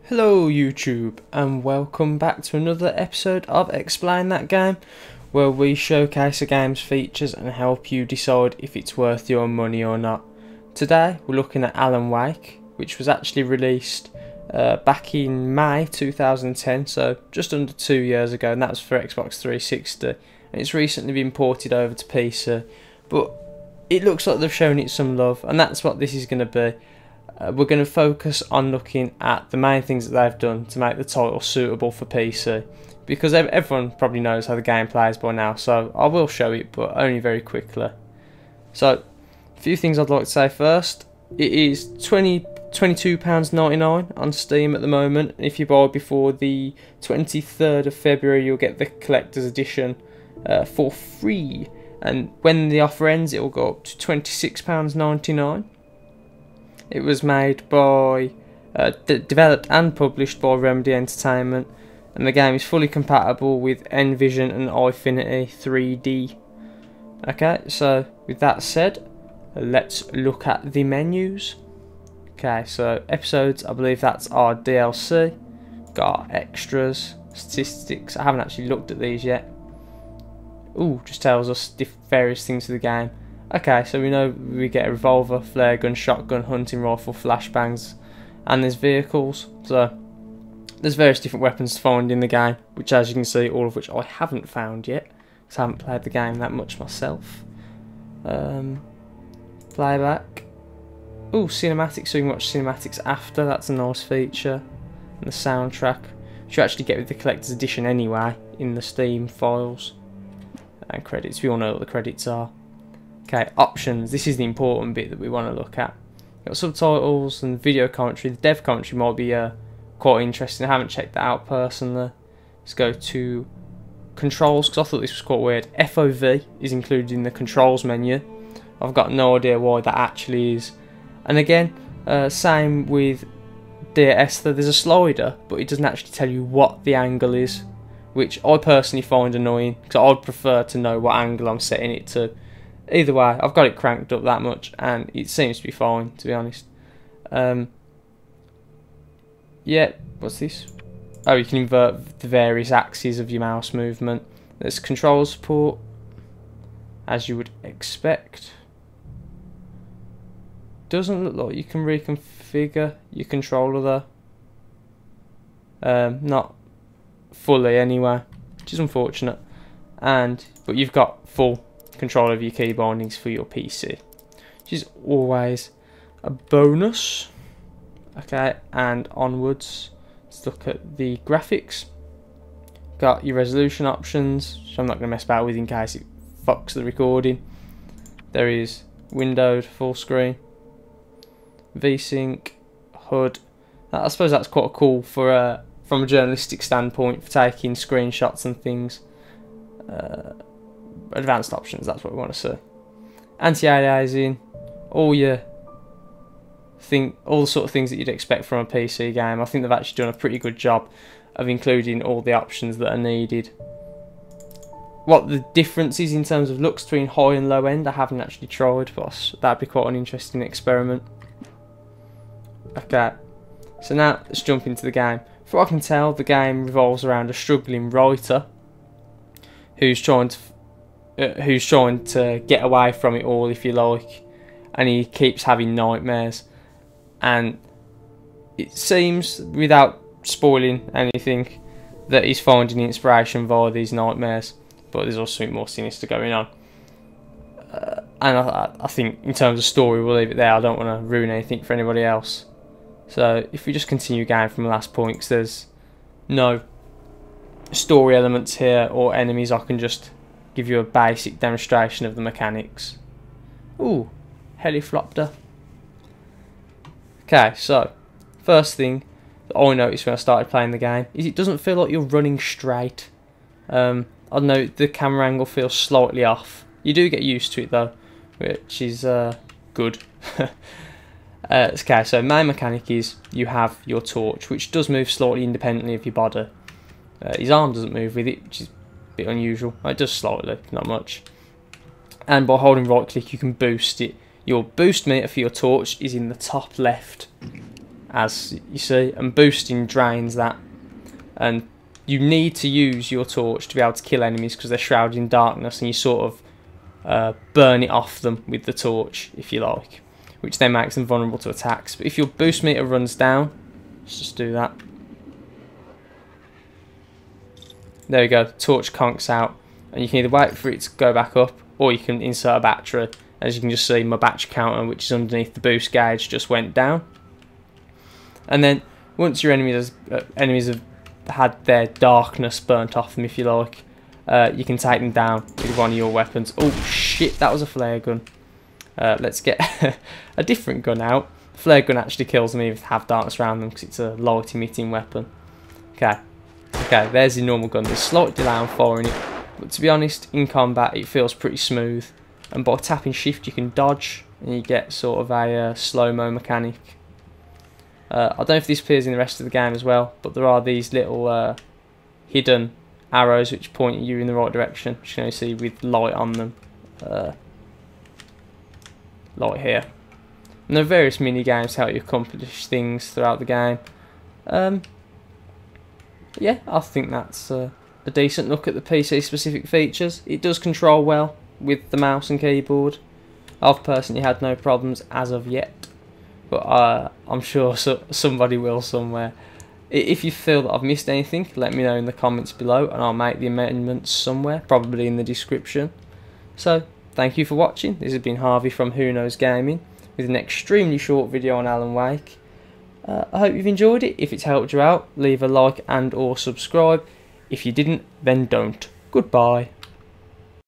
Hello YouTube and welcome back to another episode of Explain That Game, where we showcase a game's features and help you decide if it's worth your money or not. Today we're looking at Alan Wake, which was actually released back in May 2010, so just under 2 years ago, and that was for Xbox 360, and it's recently been ported over to PC, but it looks like they've shown it some love, and that's what this is going to be. We're going to focus on looking at the main things that they've done to make the title suitable for PC, because everyone probably knows how the game plays by now, so I will show it, but only very quickly. So, a few things I'd like to say first. It is £22.99 on Steam at the moment. If you buy before the 23rd of February, you'll get the collector's edition for free, and when the offer ends, it will go up to £26.99. It was made by, developed and published by Remedy Entertainment, and the game is fully compatible with Nvision and Eyefinity 3D. Okay, so with that said, let's look at the menus. Okay, so episodes, I believe that's our DLC. Got extras, statistics. I haven't actually looked at these yet. Ooh, just tells us various things of the game. Okay, so we know we get a revolver, flare gun, shotgun, hunting rifle, flashbangs, and there's vehicles. So there's various different weapons to find in the game, which, as you can see, all of which I haven't found yet, because I haven't played the game that much myself. Playback. Ooh, cinematics, so you can watch cinematics after. That's a nice feature. And the soundtrack, which you actually get with the collector's edition anyway, in the Steam files. And credits, we all know what the credits are. Okay, options. This is the important bit that we want to look at. We've got subtitles and video commentary. The dev commentary might be quite interesting. I haven't checked that out personally. Let's go to controls, because I thought this was quite weird. FOV is included in the controls menu. I've got no idea why that actually is. And again, same with Dear Esther. There's a slider, but it doesn't actually tell you what the angle is, which I personally find annoying, because I'd prefer to know what angle I'm setting it to. Either way, I've got it cranked up that much, and it seems to be fine, to be honest. Yeah, what's this? Oh, you can invert the various axes of your mouse movement. There's control support, as you would expect. Doesn't look like you can reconfigure your controller though. Not fully anyway, which is unfortunate. But you've got full control of your key bindings for your PC, which is always a bonus. Okay, and onwards, let's look at the graphics. Got your resolution options, which I'm not going to mess about with in case it fucks the recording. There is windowed full screen, VSync, HUD. I suppose that's quite cool for from a journalistic standpoint, for taking screenshots and things. Advanced options, that's what we want to see. Anti-aliasing, all the sort of things that you'd expect from a PC game. I think they've actually done a pretty good job of including all the options that are needed. What the difference is in terms of looks between high and low end, I haven't actually tried, but that'd be quite an interesting experiment. Okay, so now let's jump into the game. From what I can tell, the game revolves around a struggling writer who's trying to get away from it all, if you like, and he keeps having nightmares. And it seems, without spoiling anything, that he's finding inspiration via these nightmares, but there's also something more sinister going on. And I think in terms of story, we'll leave it there. I don't want to ruin anything for anybody else. So if we just continue going from the last point, because there's no story elements here or enemies, I can just give you a basic demonstration of the mechanics. Ooh, Heliflopter. Okay, so first thing that I noticed when I started playing the game is it doesn't feel like you're running straight. I don't know, the camera angle feels slightly off. You do get used to it though, which is good. Okay, so main mechanic is you have your torch, which does move slightly independently of your body. His arm doesn't move with it, which is bit unusual. It does slightly, not much. And by holding right click you can boost it. Your boost meter for your torch is in the top left, as you see, and boosting drains that. And you need to use your torch to be able to kill enemies because they're shrouded in darkness, and you sort of burn it off them with the torch, if you like, which then makes them vulnerable to attacks. But if your boost meter runs down, let's just do that. There we go, torch conks out, and you can either wait for it to go back up, or you can insert a battery. As you can just see, my battery counter, which is underneath the boost gauge, just went down. And then once your enemies have had their darkness burnt off them, if you like, you can take them down with one of your weapons. Oh shit, that was a flare gun. Let's get a different gun out. The flare gun actually kills them if they have darkness around them because it's a light emitting weapon. Okay, there's the normal gun. There's a slight delay on firing it, but to be honest, in combat it feels pretty smooth. And by tapping shift you can dodge, and you get sort of a slow-mo mechanic. I don't know if this appears in the rest of the game as well, but there are these little hidden arrows which point you in the right direction, which you can only see with light on them. Light here. And there are various mini games to help you accomplish things throughout the game. Yeah, I think that's a decent look at the PC specific features. It does control well with the mouse and keyboard. I've personally had no problems as of yet, but I'm sure somebody will somewhere. If you feel that I've missed anything, let me know in the comments below and I'll make the amendments somewhere, probably in the description. So, thank you for watching. This has been Harvey from WhoKnowsGaming with an extremely short video on Alan Wake. I hope you've enjoyed it. If it's helped you out, leave a like and or subscribe. If you didn't, then don't. Goodbye.